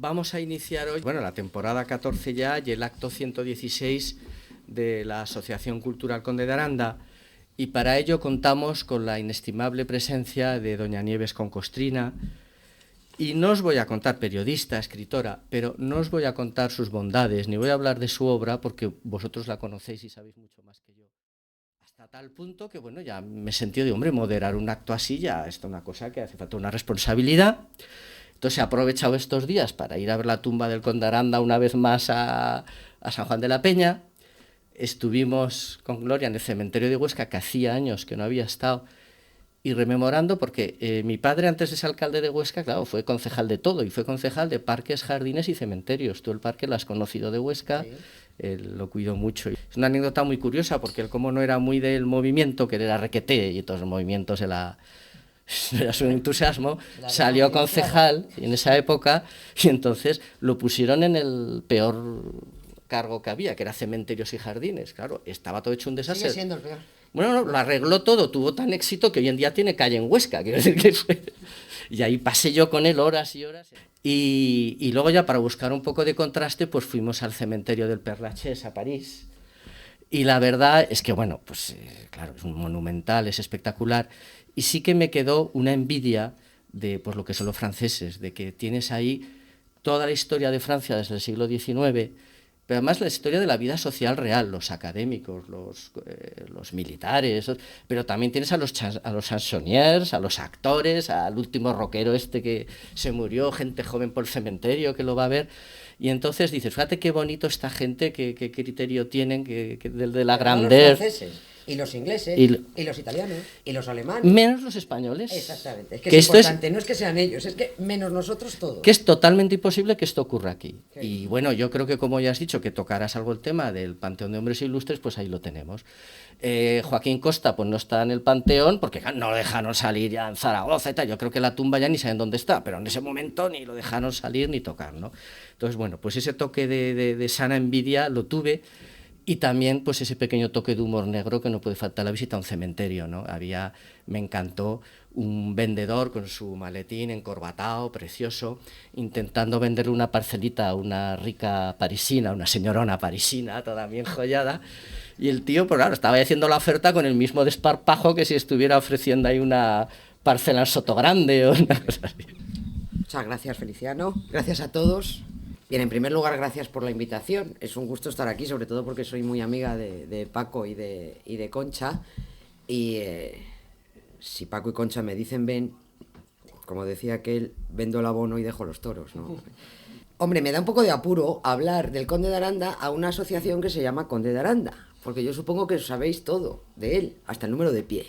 Vamos a iniciar hoy, la temporada 14 ya y el acto 116 de la Asociación Cultural Conde de Aranda, y para ello contamos con la inestimable presencia de doña Nieves Concostrina. Y no os voy a contar, periodista, escritora, pero no os voy a contar sus bondades, ni voy a hablar de su obra, porque vosotros la conocéis y sabéis mucho más que yo. Hasta tal punto que, ya me sentí de, moderar un acto así, ya esto es una cosa que hace falta una responsabilidad. Entonces he aprovechado estos días para ir a ver la tumba del Conde de Aranda una vez más a San Juan de la Peña. Estuvimos con Gloria en el cementerio de Huesca, que hacía años que no había estado, y rememorando, porque mi padre, antes de ser alcalde de Huesca, claro, fue concejal de todo, y fue concejal de parques, jardines y cementerios. Tú el parque lo has conocido de Huesca, sí. Él lo cuidó mucho. Es una anécdota muy curiosa, porque él, como no era muy del movimiento, que era requeté, y todos los movimientos era su entusiasmo, salió concejal en esa época, y entonces lo pusieron en el peor cargo que había, que era cementerios y jardines. Claro, estaba todo hecho un desastre. Sigue siendo el peor. No, lo arregló todo, tuvo tan éxito que hoy en día tiene calle en Huesca, quiero decir que fue... Y ahí pasé yo con él horas y horas. Y luego ya, para buscar un poco de contraste, pues fuimos al cementerio del Père Lachaise a París. Y la verdad es que, claro, es un monumental, es espectacular. Y sí que me quedó una envidia de lo que son los franceses, de que tienes ahí toda la historia de Francia desde el siglo XIX, pero además la historia de la vida social real, los académicos, los militares, pero también tienes a los chansonniers, a los actores, al último rockero que se murió, gente joven por el cementerio que lo va a ver. Y entonces dices, fíjate qué bonito esta gente, qué criterio tienen de la grandeza. Los franceses, y los ingleses, y los italianos, y los alemanes. Menos los españoles. Exactamente. Es que es importante, no es que sean ellos, es que menos nosotros todos. Que es totalmente imposible que esto ocurra aquí. Sí. Y yo creo que, como ya has dicho, que tocarás algo el tema del Panteón de Hombres Ilustres, pues ahí lo tenemos. Joaquín Costa pues no está en el Panteón, porque no lo dejaron salir ya en Zaragoza y tal. Yo creo que la tumba ya ni saben dónde está, pero en ese momento ni lo dejaron salir ni tocar, ¿no? Entonces, pues ese toque de sana envidia lo tuve. Y también pues ese pequeño toque de humor negro que no puede faltar a la visita a un cementerio, ¿no? Me encantó un vendedor con su maletín encorbatado, precioso, intentando venderle una parcelita a una rica parisina, una señorona parisina, toda bien joyada, y el tío, pues claro, estaba haciendo la oferta con el mismo desparpajo que si estuviera ofreciendo ahí una parcela en Sotogrande o una cosa así. Muchas gracias, Feliciano. Gracias a todos. Bien, en primer lugar, gracias por la invitación. Es un gusto estar aquí, sobre todo porque soy muy amiga de Paco y de Concha. Y si Paco y Concha me dicen ven, como decía aquel, vendo el abono y dejo los toros, ¿no? Hombre, me da un poco de apuro hablar del Conde de Aranda a una asociación que se llama Conde de Aranda, porque yo supongo que sabéis todo de él, hasta el número de pie.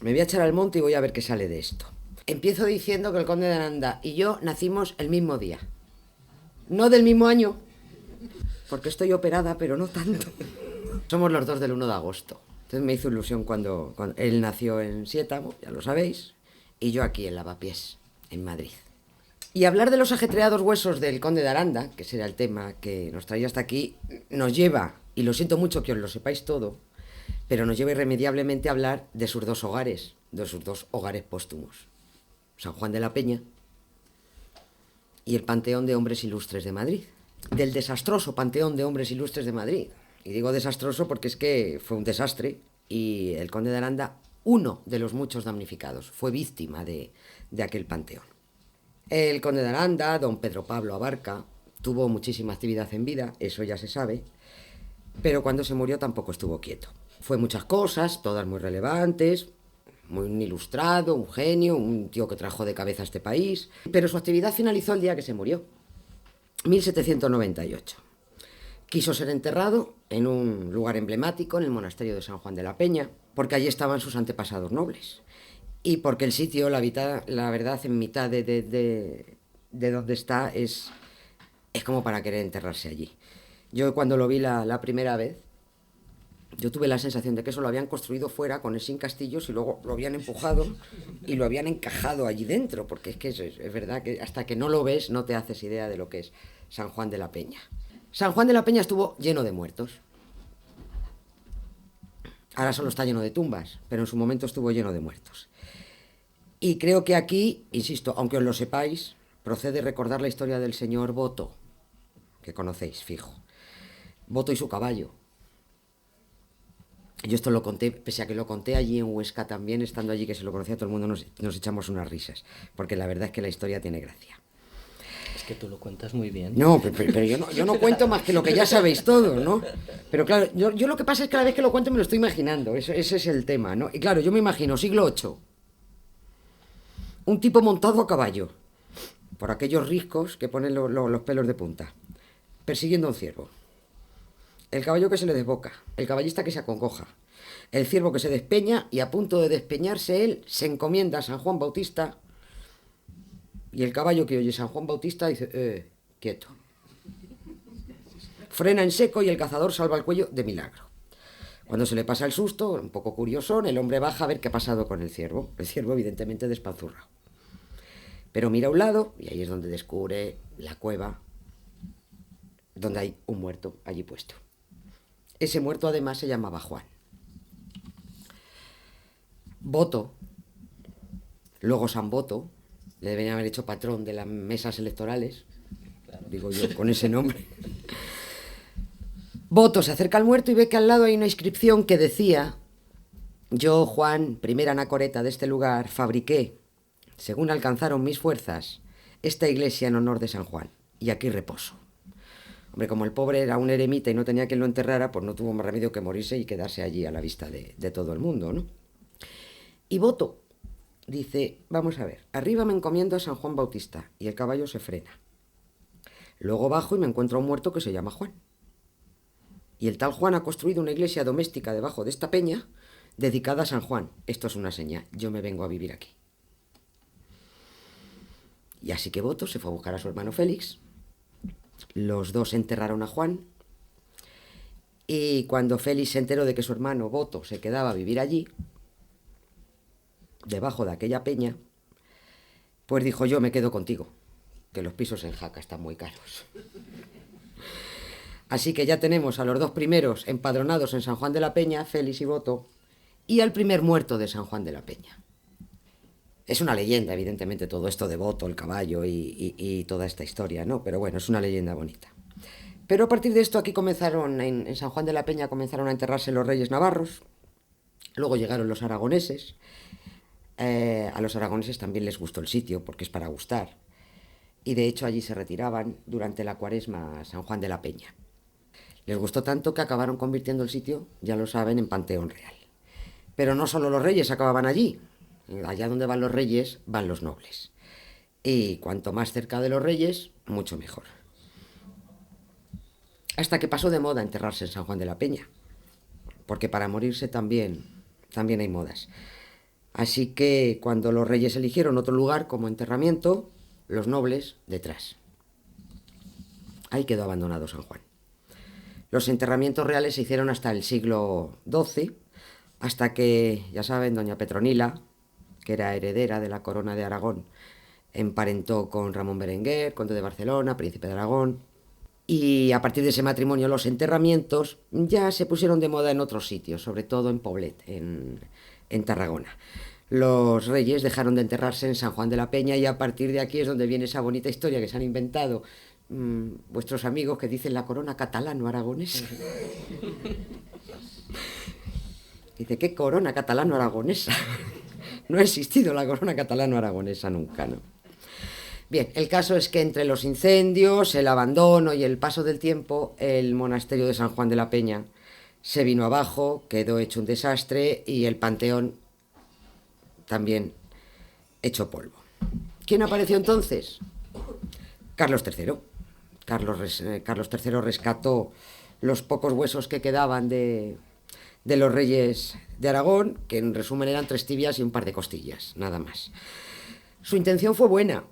Me voy a echar al monte y voy a ver qué sale de esto. Empiezo diciendo que el Conde de Aranda y yo nacimos el mismo día. No del mismo año, porque estoy operada, pero no tanto. Somos los dos del 1 de agosto. Entonces me hizo ilusión cuando él nació en Siétamo, ya lo sabéis, y yo aquí en Lavapiés, en Madrid. Y hablar de los ajetreados huesos del Conde de Aranda, que será el tema que nos traía hasta aquí, nos lleva, y lo siento mucho que os lo sepáis todo, pero nos lleva irremediablemente a hablar de sus dos hogares póstumos. San Juan de la Peña y el Panteón de Hombres Ilustres de Madrid. Del desastroso Panteón de Hombres Ilustres de Madrid. Y digo desastroso porque es que fue un desastre y el Conde de Aranda, uno de los muchos damnificados, fue víctima de aquel panteón. El Conde de Aranda, don Pedro Pablo Abarca, tuvo muchísima actividad en vida, eso ya se sabe, pero cuando se murió tampoco estuvo quieto. Fue muchas cosas, todas muy relevantes, muy ilustrado, un genio, un tío que trajo de cabeza a este país, pero su actividad finalizó el día que se murió, 1798. Quiso ser enterrado en un lugar emblemático, en el monasterio de San Juan de la Peña, porque allí estaban sus antepasados nobles, y porque el sitio, la verdad, en mitad de donde está, es como para querer enterrarse allí. Yo cuando lo vi la primera vez, yo tuve la sensación de que eso lo habían construido fuera con sin castillos y luego lo habían empujado y lo habían encajado allí dentro, porque es que es verdad que hasta que no lo ves no te haces idea de lo que es San Juan de la Peña. San Juan de la Peña estuvo lleno de muertos. Ahora solo está lleno de tumbas, pero en su momento estuvo lleno de muertos. Y creo que aquí, insisto, aunque os lo sepáis, procede recordar la historia del señor Boto, que conocéis, fijo. Boto y su caballo. Yo esto lo conté, pese a que lo conté allí en Huesca también, estando allí, que se lo conocía a todo el mundo, nos echamos unas risas, porque la verdad es que la historia tiene gracia. Es que tú lo cuentas muy bien. No, pero yo no cuento más que lo que ya sabéis todos, ¿no? Pero claro, yo lo que pasa es que cada vez que lo cuento me lo estoy imaginando, ese es el tema, ¿no? Y claro, yo me imagino siglo VIII, un tipo montado a caballo, por aquellos riscos que ponen los pelos de punta, persiguiendo a un ciervo. El caballo que se le desboca, el caballista que se acongoja, el ciervo que se despeña y a punto de despeñarse él se encomienda a San Juan Bautista y el caballo que oye San Juan Bautista dice, quieto. Frena en seco y el cazador salva el cuello de milagro. Cuando se le pasa el susto, un poco curiosón, el hombre baja a ver qué ha pasado con el ciervo evidentemente despanzurrado. Pero mira a un lado y ahí es donde descubre la cueva donde hay un muerto allí puesto. Ese muerto además se llamaba Juan. Boto, luego San Boto, le deberían haber hecho patrón de las mesas electorales, claro. Digo yo, con ese nombre. Boto se acerca al muerto y ve que al lado hay una inscripción que decía: yo, Juan, primera anacoreta de este lugar, fabriqué, según alcanzaron mis fuerzas, esta iglesia en honor de San Juan, y aquí reposo. Hombre, como el pobre era un eremita y no tenía quien lo enterrara, pues no tuvo más remedio que morirse y quedarse allí a la vista de todo el mundo, ¿no? Y Boto dice, vamos a ver, arriba me encomiendo a San Juan Bautista y el caballo se frena. Luego bajo y me encuentro a un muerto que se llama Juan. Y el tal Juan ha construido una iglesia doméstica debajo de esta peña dedicada a San Juan. Esto es una señal, yo me vengo a vivir aquí. Y así que Boto se fue a buscar a su hermano Félix. Los dos enterraron a Juan y cuando Félix se enteró de que su hermano Boto se quedaba a vivir allí, debajo de aquella peña, pues dijo, yo me quedo contigo, que los pisos en Jaca están muy caros. Así que ya tenemos a los dos primeros empadronados en San Juan de la Peña, Félix y Boto, y al primer muerto de San Juan de la Peña. Es una leyenda, evidentemente, todo esto de Boto, el caballo y toda esta historia, ¿no? Pero bueno, es una leyenda bonita. Pero a partir de esto aquí comenzaron, en San Juan de la Peña comenzaron a enterrarse los reyes navarros, luego llegaron los aragoneses. A los aragoneses también les gustó el sitio, porque es para gustar. Y de hecho allí se retiraban durante la Cuaresma a San Juan de la Peña. Les gustó tanto que acabaron convirtiendo el sitio, ya lo saben, en Panteón Real. Pero no solo los reyes acababan allí. Allá donde van los reyes, van los nobles. Y cuanto más cerca de los reyes, mucho mejor. Hasta que pasó de moda enterrarse en San Juan de la Peña. Porque para morirse también hay modas. Así que cuando los reyes eligieron otro lugar como enterramiento, los nobles detrás. Ahí quedó abandonado San Juan. Los enterramientos reales se hicieron hasta el siglo XII, hasta que, ya saben, doña Petronila, que era heredera de la corona de Aragón, emparentó con Ramón Berenguer, conde de Barcelona, príncipe de Aragón, y a partir de ese matrimonio los enterramientos ya se pusieron de moda en otros sitios, sobre todo en Poblet, en Tarragona. Los reyes dejaron de enterrarse en San Juan de la Peña y a partir de aquí es donde viene esa bonita historia que se han inventado vuestros amigos que dicen la corona catalano-aragonesa. Dice, ¿qué corona catalano-aragonesa? No ha existido la corona catalano-aragonesa nunca, ¿no? Bien, el caso es que entre los incendios, el abandono y el paso del tiempo, el monasterio de San Juan de la Peña se vino abajo, quedó hecho un desastre y el panteón también hecho polvo. ¿Quién apareció entonces? Carlos III. Carlos III rescató los pocos huesos que quedaban de los reyes de Aragón, que en resumen eran 3 tibias y un par de costillas, nada más. Su intención fue buena,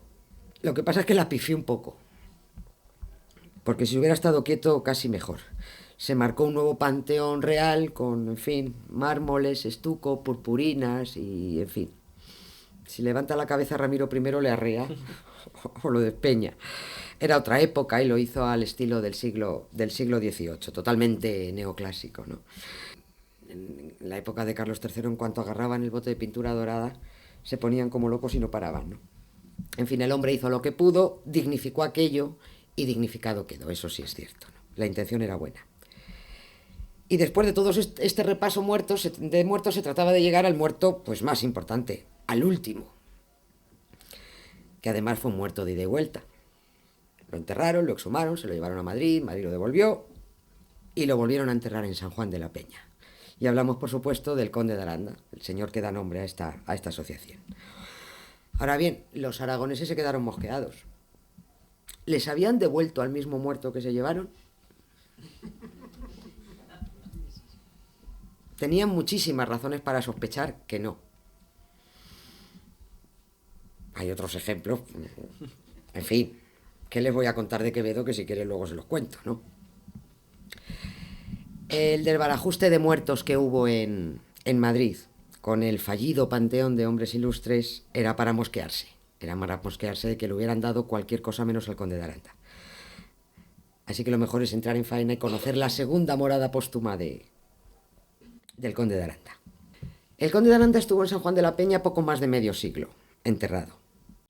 lo que pasa es que la pifió un poco, porque si hubiera estado quieto casi mejor. Se marcó un nuevo panteón real con, en fin, mármoles, estuco, purpurinas y, en fin. Si levanta la cabeza Ramiro I le arrea o lo despeña. Era otra época y lo hizo al estilo del siglo XVIII, totalmente neoclásico, ¿no? En la época de Carlos III, en cuanto agarraban el bote de pintura dorada, se ponían como locos y no paraban, ¿no? En fin, el hombre hizo lo que pudo, dignificó aquello y dignificado quedó, eso sí es cierto, ¿no? La intención era buena. Y después de todo este repaso de muertos se trataba de llegar al muerto pues más importante, al último, que además fue un muerto de ida y vuelta. Lo enterraron, lo exhumaron, se lo llevaron a Madrid, Madrid lo devolvió y lo volvieron a enterrar en San Juan de la Peña. Y hablamos, por supuesto, del conde de Aranda, el señor que da nombre a esta asociación. Ahora bien, los aragoneses se quedaron mosqueados. ¿Les habían devuelto al mismo muerto que se llevaron? Tenían muchísimas razones para sospechar que no. Hay otros ejemplos. En fin, ¿qué les voy a contar de Quevedo? Que si quieren luego se los cuento, ¿no? El desbarajuste de muertos que hubo en Madrid con el fallido panteón de hombres ilustres era para mosquearse. Era para mosquearse de que le hubieran dado cualquier cosa menos al conde de Aranda. Así que lo mejor es entrar en faena y conocer la segunda morada póstuma del conde de Aranda. El conde de Aranda estuvo en San Juan de la Peña poco más de medio siglo, enterrado,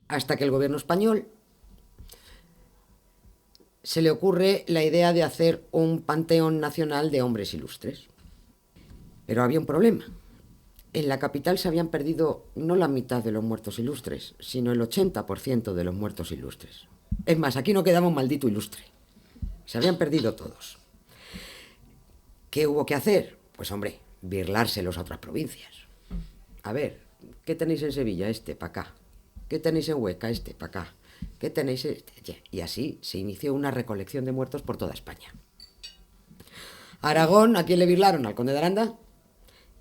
hasta que el gobierno español se le ocurre la idea de hacer un panteón nacional de hombres ilustres. Pero había un problema. En la capital se habían perdido no la mitad de los muertos ilustres, sino el 80% de los muertos ilustres. Es más, aquí no quedaba un maldito ilustre. Se habían perdido todos. ¿Qué hubo que hacer? Pues hombre, birlárselos a otras provincias. A ver, ¿qué tenéis en Sevilla? Para acá. ¿Qué tenéis en Huesca? Para acá. ¿Qué tenéis? Y así se inició una recolección de muertos por toda España. Aragón, ¿a quién le birlaron? Al conde de Aranda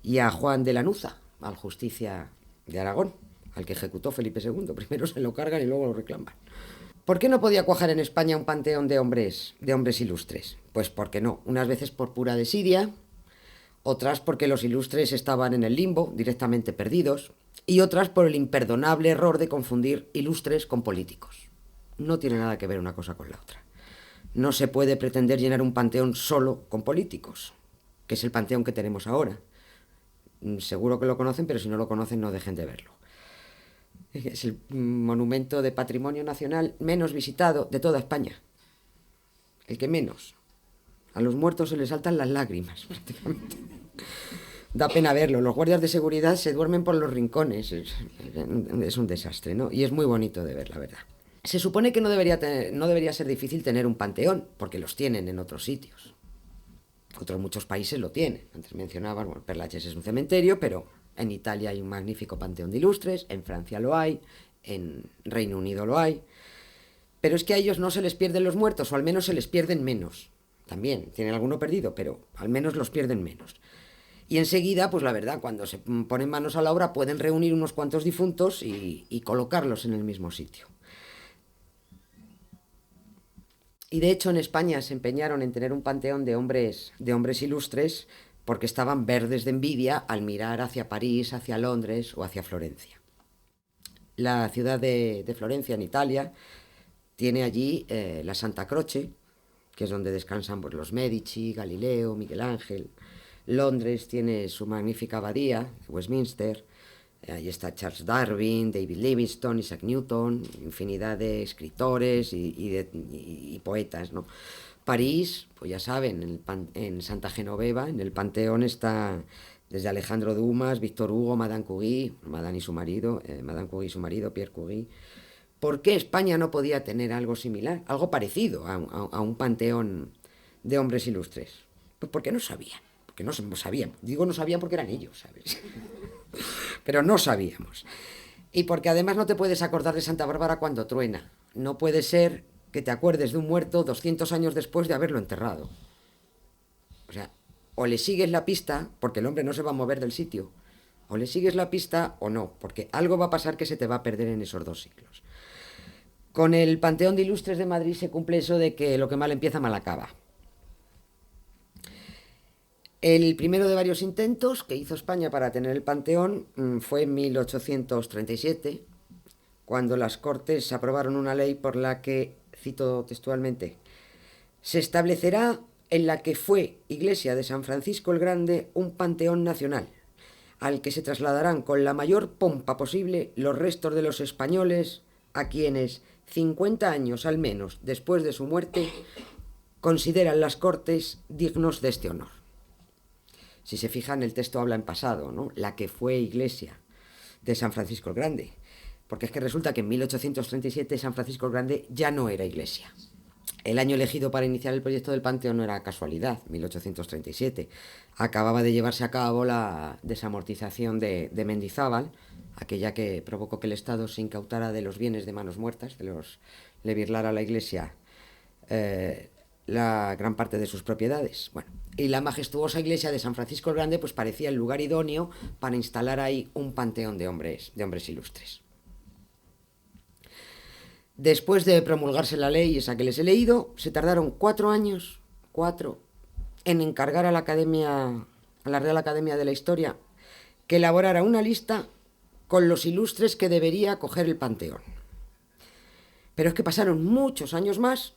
y a Juan de Lanuza, al justicia de Aragón, al que ejecutó Felipe II. Primero se lo cargan y luego lo reclaman. ¿Por qué no podía cuajar en España un panteón de hombres ilustres? Pues porque no, unas veces por pura desidia, otras porque los ilustres estaban en el limbo, directamente perdidos, y otras por el imperdonable error de confundir ilustres con políticos. No tiene nada que ver una cosa con la otra. No se puede pretender llenar un panteón solo con políticos, que es el panteón que tenemos ahora. Seguro que lo conocen, pero si no lo conocen no dejen de verlo. Es el monumento de patrimonio nacional menos visitado de toda España. El que menos. A los muertos se les saltan las lágrimas, prácticamente. Da pena verlo. Los guardias de seguridad se duermen por los rincones. Es un desastre, ¿no? Y es muy bonito de ver, la verdad. Se supone que no debería ser difícil tener un panteón, porque los tienen en otros sitios. Otros muchos países lo tienen. Antes mencionaban, bueno, Perlaches es un cementerio, pero en Italia hay un magnífico panteón de ilustres, en Francia lo hay, en Reino Unido lo hay. Pero es que a ellos no se les pierden los muertos, o al menos se les pierden menos. También tienen alguno perdido, pero al menos los pierden menos. Y enseguida, pues la verdad, cuando se ponen manos a la obra, pueden reunir unos cuantos difuntos y colocarlos en el mismo sitio. Y de hecho en España se empeñaron en tener un panteón de hombres ilustres porque estaban verdes de envidia al mirar hacia París, hacia Londres o hacia Florencia. La ciudad de Florencia, en Italia, tiene allí la Santa Croce, que es donde descansan pues, los Medici, Galileo, Miguel Ángel. Londres tiene su magnífica abadía, Westminster. Ahí está Charles Darwin, David Livingstone, Isaac Newton, infinidad de escritores y poetas, ¿no? París, pues ya saben, en Santa Genoveva, en el Panteón está desde Alejandro Dumas, Víctor Hugo, Madame Curie, Madame Curie y su marido, Pierre Curie. ¿Por qué España no podía tener algo similar, algo parecido a un panteón de hombres ilustres? Pues porque no sabían, porque no sabían. Digo no sabían porque eran ellos, ¿sabes? Pero no sabíamos. Y porque además no te puedes acordar de Santa Bárbara cuando truena. No puede ser que te acuerdes de un muerto 200 años después de haberlo enterrado. O sea, o le sigues la pista, porque el hombre no se va a mover del sitio, o le sigues la pista o no, porque algo va a pasar que se te va a perder en esos 2 siglos. Con el Panteón de Ilustres de Madrid se cumple eso de que lo que mal empieza, mal acaba. El primero de varios intentos que hizo España para tener el Panteón fue en 1837, cuando las Cortes aprobaron una ley por la que, cito textualmente, se establecerá en la que fue iglesia de San Francisco el Grande un panteón nacional, al que se trasladarán con la mayor pompa posible los restos de los españoles a quienes 50 años al menos después de su muerte consideran las Cortes dignos de este honor. Si se fijan, el texto habla en pasado, ¿no? La que fue iglesia de San Francisco el Grande, porque es que resulta que en 1837 San Francisco el Grande ya no era iglesia. El año elegido para iniciar el proyecto del Panteón no era casualidad, 1837. Acababa de llevarse a cabo la desamortización de Mendizábal, aquella que provocó que el Estado se incautara de los bienes de manos muertas, le birlara a la Iglesia la gran parte de sus propiedades. Bueno, y la majestuosa iglesia de San Francisco el Grande pues parecía el lugar idóneo para instalar ahí un panteón de hombres ilustres. Después de promulgarse la ley esa que les he leído, se tardaron 4 años, en encargar a la Real Academia de la Historia, que elaborara una lista con los ilustres que debería acoger el panteón. Pero es que pasaron muchos años más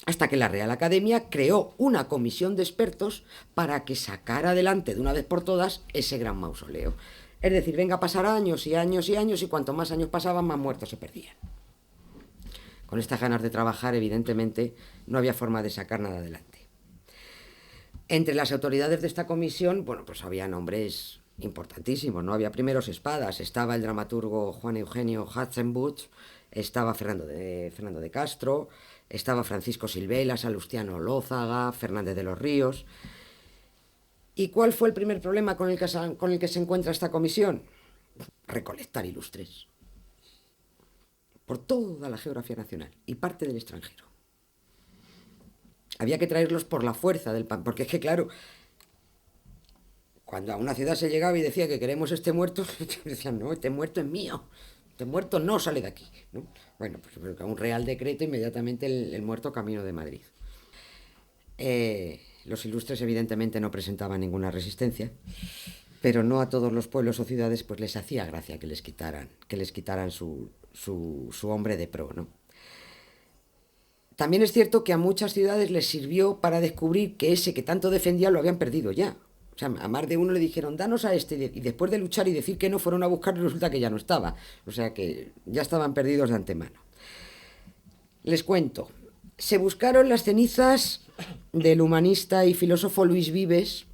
hasta que la Real Academia creó una comisión de expertos para que sacara adelante de una vez por todas ese gran mausoleo. Es decir, venga a pasar años y años y años, y cuanto más años pasaban, más muertos se perdían. Con estas ganas de trabajar, evidentemente, no había forma de sacar nada adelante. Entre las autoridades de esta comisión, bueno, pues había nombres importantísimos, ¿no? Había primeros espadas, estaba el dramaturgo Juan Eugenio Hatzenbuch, estaba Fernando de Castro, estaba Francisco Silvela, Salustiano Lózaga, Fernández de los Ríos. ¿Y cuál fue el primer problema con el que se encuentra esta comisión? Recolectar ilustres por toda la geografía nacional y parte del extranjero. Había que traerlos por la fuerza del pan, porque es que, claro, cuando a una ciudad se llegaba y decía que queremos este muerto, decían, no, este muerto es mío, este muerto no sale de aquí, ¿no? Bueno, pues un real decreto, inmediatamente el muerto camino de Madrid. Los ilustres evidentemente no presentaban ninguna resistencia, pero no a todos los pueblos o ciudades pues les hacía gracia que les quitaran su hombre de pro, ¿no? También es cierto que a muchas ciudades les sirvió para descubrir que ese que tanto defendía lo habían perdido ya. O sea, a más de uno le dijeron, danos a este, y después de luchar y decir que no, fueron a buscarlo y resulta que ya no estaba. O sea que ya estaban perdidos de antemano. Les cuento. Se buscaron las cenizas del humanista y filósofo Luis Vives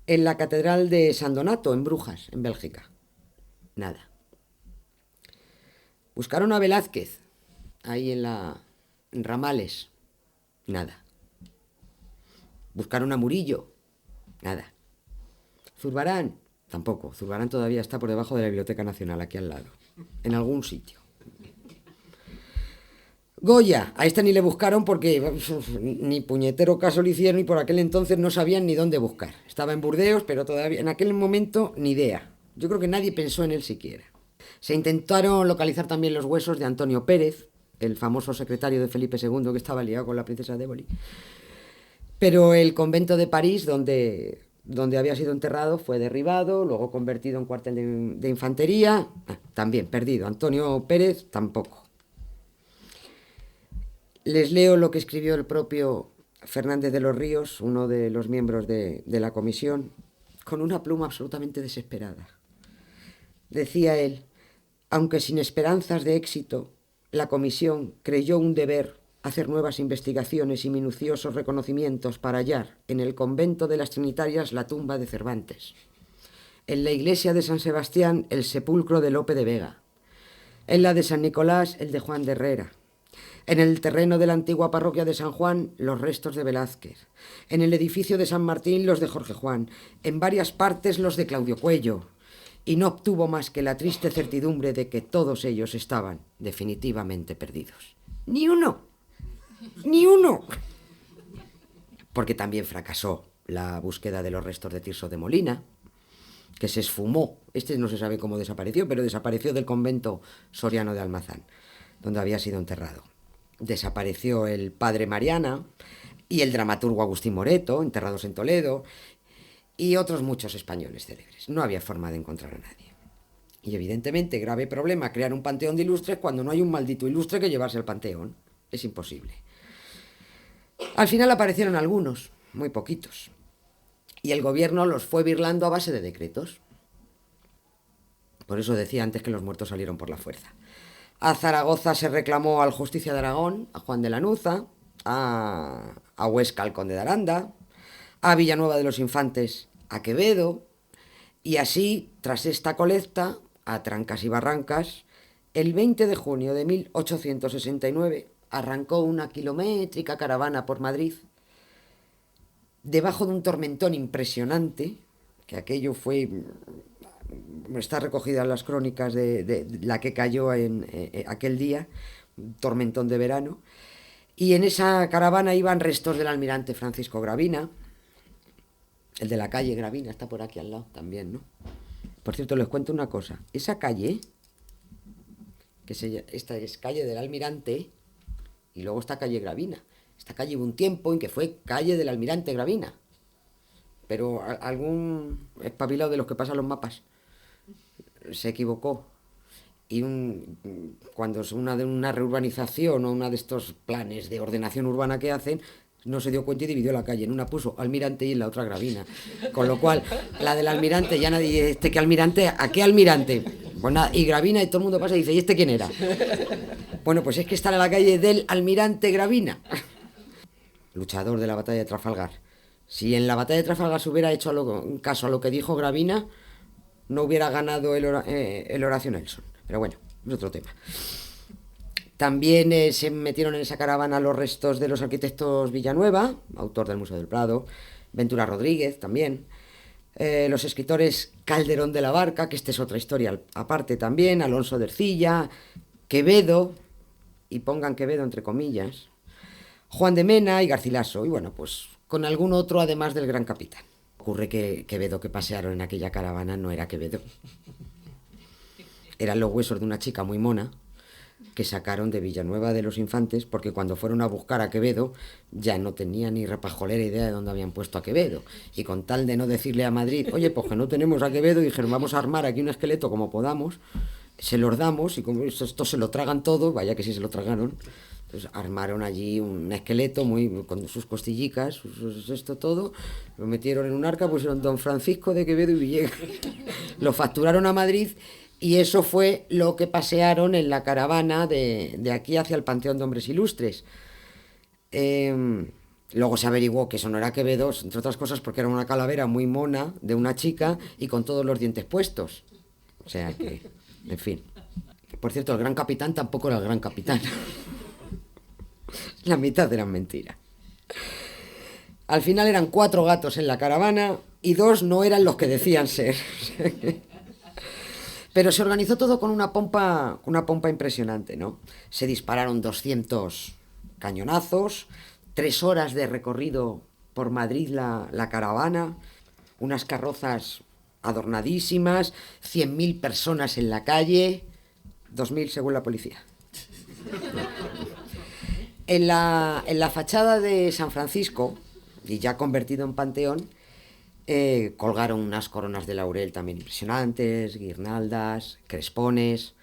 en la catedral de San Donato, en Brujas, en Bélgica. Nada. Buscaron a Velázquez, ahí en Ramales. Nada. Buscaron a Murillo. Nada. Zurbarán. Tampoco. Zurbarán todavía está por debajo de la Biblioteca Nacional, aquí al lado. En algún sitio. Goya. A este ni le buscaron porque ni puñetero caso le hicieron y por aquel entonces no sabían ni dónde buscar. Estaba en Burdeos, pero todavía en aquel momento ni idea. Yo creo que nadie pensó en él siquiera. Se intentaron localizar también los huesos de Antonio Pérez, el famoso secretario de Felipe II que estaba liado con la princesa de Éboli. Pero el convento de París, donde había sido enterrado, fue derribado, luego convertido en cuartel de infantería. También perdido. Antonio Pérez tampoco. Les leo lo que escribió el propio Fernández de los Ríos, uno de los miembros de la comisión, con una pluma absolutamente desesperada. Decía él, aunque sin esperanzas de éxito, la comisión creyó un deber hacer nuevas investigaciones y minuciosos reconocimientos para hallar en el convento de las Trinitarias la tumba de Cervantes, en la iglesia de San Sebastián el sepulcro de Lope de Vega, en la de San Nicolás el de Juan de Herrera, en el terreno de la antigua parroquia de San Juan los restos de Velázquez, en el edificio de San Martín los de Jorge Juan, en varias partes los de Claudio Cuello, y no obtuvo más que la triste certidumbre de que todos ellos estaban definitivamente perdidos. ¡Ni uno! ¡Ni uno! Porque también fracasó la búsqueda de los restos de Tirso de Molina, que se esfumó. Este no se sabe cómo desapareció, pero desapareció del convento soriano de Almazán, donde había sido enterrado. Desapareció el padre Mariana y el dramaturgo Agustín Moreto, enterrados en Toledo, y otros muchos españoles célebres. No había forma de encontrar a nadie. Y evidentemente, grave problema crear un panteón de ilustres cuando no hay un maldito ilustre que llevarse al panteón. Es imposible. Al final aparecieron algunos, muy poquitos, y el gobierno los fue birlando a base de decretos. Por eso decía antes que los muertos salieron por la fuerza. A Zaragoza se reclamó al Justicia de Aragón, a Juan de Lanuza, a Huesca al Conde de Aranda, a Villanueva de los Infantes, a Quevedo, y así, tras esta colecta, a trancas y barrancas, el 20 de junio de 1869 arrancó una kilométrica caravana por Madrid, debajo de un tormentón impresionante, que aquello fue, está recogida en las crónicas de la que cayó en aquel día, un tormentón de verano, y en esa caravana iban restos del almirante Francisco Gravina, el de la calle Gravina, está por aquí al lado también, ¿no? Por cierto, les cuento una cosa, esa calle, esta es calle del almirante, y luego está calle Gravina. Esta calle hubo un tiempo en que fue calle del almirante Gravina, pero algún espabilado de los que pasan los mapas se equivocó, y cuando es una reurbanización o uno de estos planes de ordenación urbana que hacen, no se dio cuenta y dividió la calle. En una puso almirante y en la otra Gravina, con lo cual la del almirante ya nadie dice, ¿qué almirante? ¿A qué almirante? Pues nada, y Gravina, y todo el mundo pasa y dice, ¿y este quién era? Bueno, pues es que está en la calle del almirante Gravina, luchador de la batalla de Trafalgar. Si en la batalla de Trafalgar se hubiera hecho caso a lo que dijo Gravina, no hubiera ganado el Horacio Nelson. Pero bueno, es otro tema. También se metieron en esa caravana los restos de los arquitectos Villanueva, autor del Museo del Prado, Ventura Rodríguez también, los escritores Calderón de la Barca, que esta es otra historia aparte también, Alonso de Ercilla, Quevedo, y pongan Quevedo entre comillas, Juan de Mena y Garcilaso, y bueno, pues con algún otro además del Gran Capitán. Ocurre que Quevedo que pasearon en aquella caravana no era Quevedo. Eran los huesos de una chica muy mona que sacaron de Villanueva de los Infantes, porque cuando fueron a buscar a Quevedo ya no tenían ni repajolera idea de dónde habían puesto a Quevedo, y con tal de no decirle a Madrid, oye, pues que no tenemos a Quevedo, dijeron, vamos a armar aquí un esqueleto como podamos, se los damos, y como esto se lo tragan todo, vaya que sí se lo tragaron. Entonces armaron allí un esqueleto con sus costillicas, esto todo, lo metieron en un arca, pusieron Don Francisco de Quevedo y Villegas, lo facturaron a Madrid, y eso fue lo que pasearon en la caravana de aquí hacia el Panteón de Hombres Ilustres. Luego se averiguó que eso no era Quevedo, entre otras cosas porque era una calavera muy mona de una chica y con todos los dientes puestos. O sea que, en fin. Por cierto, el Gran Capitán tampoco era el Gran Capitán. La mitad eran mentiras. Al final eran 4 gatos en la caravana y 2 no eran los que decían ser. Pero se organizó todo con una pompa impresionante, ¿no? Se dispararon 200 cañonazos, 3 horas de recorrido por Madrid la caravana, unas carrozas adornadísimas, 100.000 personas en la calle, 2.000 según la policía. En la fachada de San Francisco, y ya convertido en panteón, colgaron unas coronas de laurel también impresionantes, guirnaldas, crespones.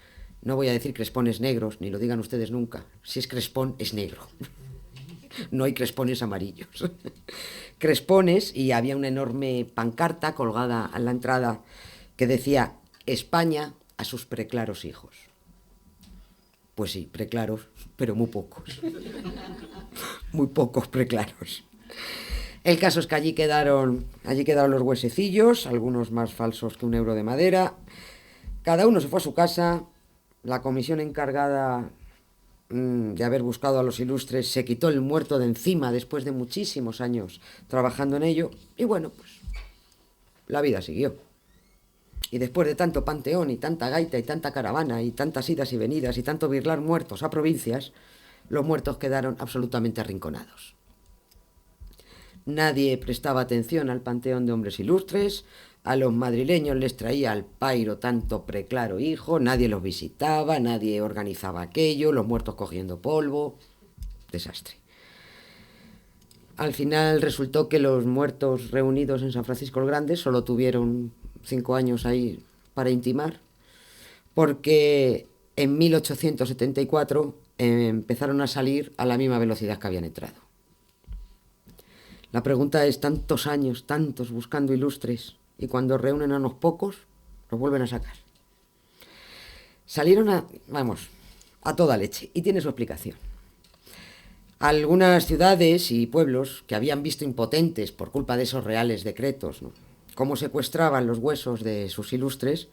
No voy a decir crespones negros, ni lo digan ustedes nunca. Si es crespón, es negro. No hay crespones amarillos. Crespones, y había una enorme pancarta colgada a la entrada que decía España a sus preclaros hijos. Pues sí, preclaros, pero muy pocos. Muy pocos preclaros. El caso es que allí quedaron los huesecillos, algunos más falsos que 1 euro de madera. Cada uno se fue a su casa. La comisión encargada de haber buscado a los ilustres se quitó el muerto de encima después de muchísimos años trabajando en ello. Y bueno, pues la vida siguió. Y después de tanto panteón y tanta gaita y tanta caravana y tantas idas y venidas y tanto birlar muertos a provincias, los muertos quedaron absolutamente arrinconados. Nadie prestaba atención al Panteón de Hombres Ilustres, a los madrileños les traía al pairo tanto preclaro hijo, nadie los visitaba, nadie organizaba aquello, los muertos cogiendo polvo. Desastre. Al final resultó que los muertos reunidos en San Francisco el Grande solo tuvieron 5 años ahí para intimar, porque en 1874 empezaron a salir a la misma velocidad que habían entrado. La pregunta es, tantos años, tantos buscando ilustres, y cuando reúnen a unos pocos, los vuelven a sacar. Salieron a toda leche, y tiene su explicación. Algunas ciudades y pueblos que habían visto impotentes por culpa de esos reales decretos, ¿no?, cómo secuestraban los huesos de sus ilustres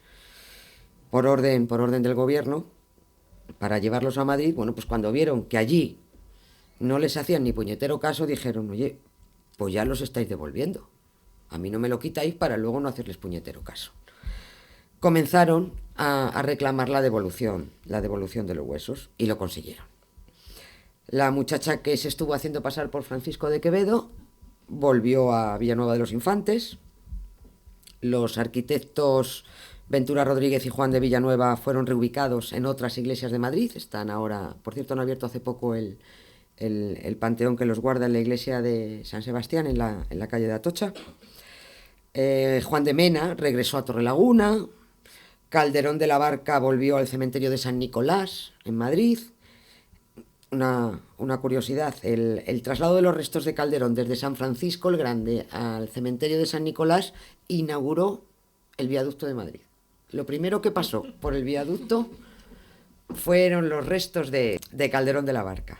por orden del gobierno para llevarlos a Madrid, bueno, pues cuando vieron que allí no les hacían ni puñetero caso, dijeron, oye, pues ya los estáis devolviendo. A mí no me lo quitáis para luego no hacerles puñetero caso. Comenzaron a reclamar la devolución de los huesos, y lo consiguieron. La muchacha que se estuvo haciendo pasar por Francisco de Quevedo volvió a Villanueva de los Infantes. Los arquitectos Ventura Rodríguez y Juan de Villanueva fueron reubicados en otras iglesias de Madrid. Están ahora, por cierto, han abierto hace poco el panteón que los guarda en la iglesia de San Sebastián, en la calle de Atocha. Juan de Mena regresó a Torrelaguna. Calderón de la Barca volvió al cementerio de San Nicolás, en Madrid. Una curiosidad, el traslado de los restos de Calderón desde San Francisco el Grande al cementerio de San Nicolás inauguró el viaducto de Madrid. Lo primero que pasó por el viaducto fueron los restos de Calderón de la Barca.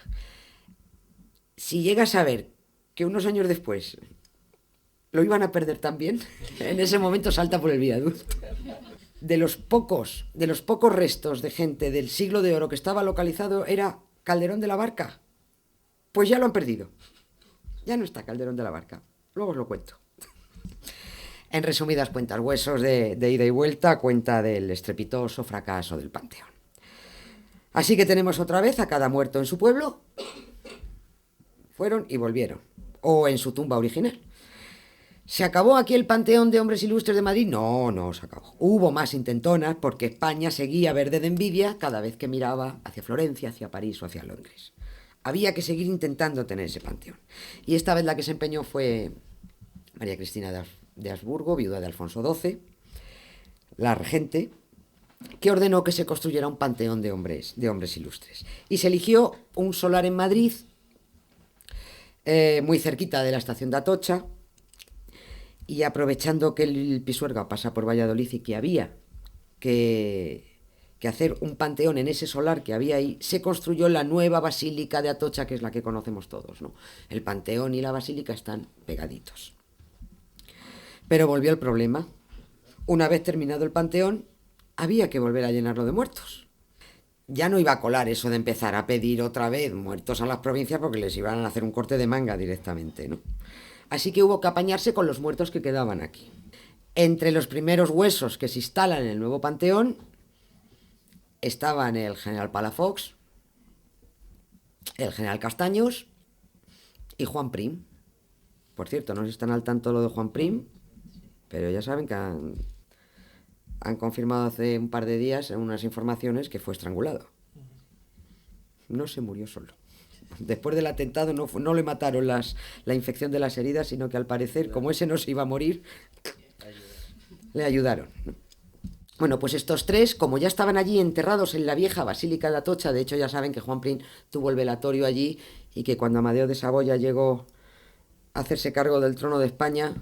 Si llegas a ver que unos años después lo iban a perder también, en ese momento salta por el viaducto. De los pocos restos de gente del siglo de oro que estaba localizado era Calderón de la Barca. Pues ya lo han perdido. Ya no está Calderón de la Barca. Luego os lo cuento. En resumidas cuentas, Huesos de ida y vuelta cuenta del estrepitoso fracaso del panteón. Así que tenemos otra vez a cada muerto en su pueblo. Fueron y volvieron. O en su tumba original. ¿Se acabó aquí el panteón de hombres ilustres de Madrid? No, no se acabó. Hubo más intentonas porque España seguía verde de envidia cada vez que miraba hacia Florencia, hacia París o hacia Londres. Había que seguir intentando tener ese panteón. Y esta vez la que se empeñó fue María Cristina de Habsburgo, viuda de Alfonso XII, la regente, que ordenó que se construyera un panteón de hombres ilustres. Y se eligió un solar en Madrid, muy cerquita de la estación de Atocha, y aprovechando que el Pisuerga pasa por Valladolid y que había que hacer un panteón en ese solar que había ahí, se construyó la nueva basílica de Atocha, que es la que conocemos todos, ¿no? El panteón y la basílica están pegaditos. Pero volvió el problema. Una vez terminado el panteón, había que volver a llenarlo de muertos. Ya no iba a colar eso de empezar a pedir otra vez muertos a las provincias porque les iban a hacer un corte de manga directamente, ¿no? Así que hubo que apañarse con los muertos que quedaban aquí. Entre los primeros huesos que se instalan en el nuevo panteón estaban el general Palafox, el general Castaños y Juan Prim. Por cierto, no sé si están al tanto lo de Juan Prim, pero ya saben que han confirmado hace un par de días en unas informaciones que fue estrangulado. No se murió solo. Después del atentado no le mataron la infección de las heridas, sino que al parecer, como ese no se iba a morir, le ayudaron. Bueno, pues estos tres, como ya estaban allí enterrados en la vieja Basílica de Atocha, de hecho ya saben que Juan Prim tuvo el velatorio allí y que cuando Amadeo de Saboya llegó a hacerse cargo del trono de España,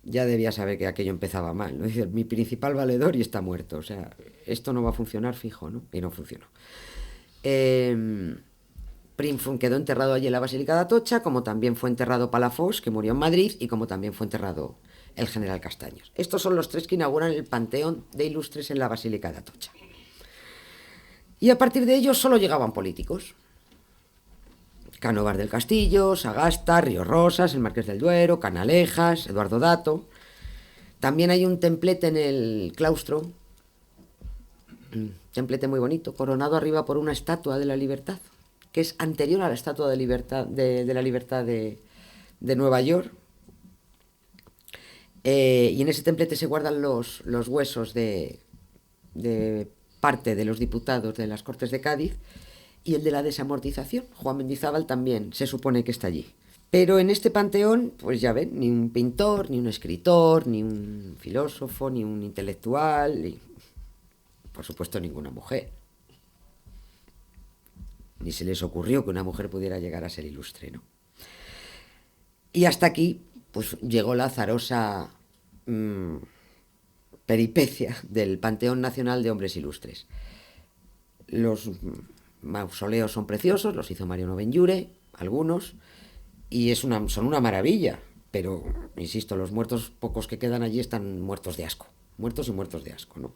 ya debía saber que aquello empezaba mal, ¿no? Dice, mi principal valedor y está muerto, o sea, esto no va a funcionar fijo, ¿no? Y no funcionó. Prim quedó enterrado allí en la Basílica de Atocha, como también fue enterrado Palafox, que murió en Madrid, y como también fue enterrado el general Castaños. Estos son los tres que inauguran el panteón de ilustres en la Basílica de Atocha. Y a partir de ellos solo llegaban políticos. Cánovas del Castillo, Sagasta, Ríos Rosas, el Marqués del Duero, Canalejas, Eduardo Dato. También hay un templete en el claustro, un templete muy bonito, coronado arriba por una estatua de la Libertad, que es anterior a la Estatua de la Libertad de Nueva York. Y en ese templete se guardan los huesos de parte de los diputados de las Cortes de Cádiz, y el de la desamortización. Juan Mendizábal también se supone que está allí. Pero en este panteón, pues ya ven, ni un pintor, ni un escritor, ni un filósofo, ni un intelectual, y por supuesto ninguna mujer. Ni se les ocurrió que una mujer pudiera llegar a ser ilustre, ¿no? Y hasta aquí, pues llegó la azarosa peripecia del Panteón Nacional de Hombres Ilustres. Los mausoleos son preciosos, los hizo Mariano Benlliure, algunos, y son una maravilla, pero, insisto, los muertos pocos que quedan allí están muertos de asco, muertos y muertos de asco, ¿no?